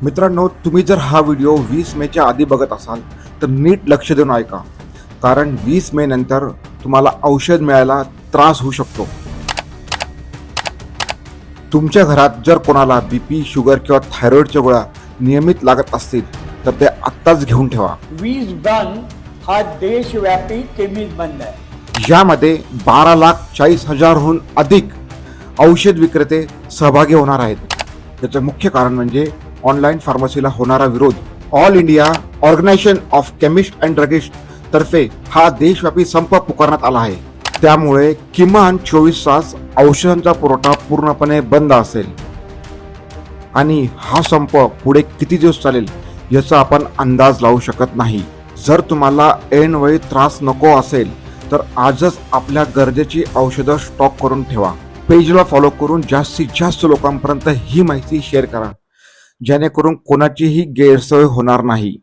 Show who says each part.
Speaker 1: मित्रांनो, तुम्ही जर हा व्हिडिओ 20 मेच्या आधी बघत असाल तर नीट लक्ष देऊन ऐका, कारण 20 मे नंतर तुम्हाला औषध मिळायला त्रास होऊ शकतो. तुमच्या घरात जर कोणाला बीपी, शुगर किंवा थायरॉइडच्या गोळ्या नियमित लागत असतील तर ते आत्ताच घेऊन ठेवा.
Speaker 2: वीज बंद हा देशव्यापी केमिस्ट बंद आहे.
Speaker 1: यामध्ये 12,40,000हून अधिक औषध विक्रेते सहभागी होणार आहेत. याचं मुख्य कारण म्हणजे ऑनलाईन फार्मसीला होणारा विरोध. All India organisation of chemist and druggist तर्फे हा देशव्यापी संप पुकारण्यात आला आहे. त्यामुळे किमान 24 तास औषधांचा पुरवठा पूर्णपणे बंद असेल आणि हा संप पुढे किती दिवस चालेल याचा आपण अंदाज लावू शकत नाही. जर तुम्हाला ऐनवेळी त्रास नको असेल तर आजच आपल्या गरजेची औषधं स्टॉक करून ठेवा. पेजला फॉलो करून जास्तीत जास्त लोकांपर्यंत ही माहिती शेअर करा, जेणेकरून कोणाचीही गैरसोय होणार नाही.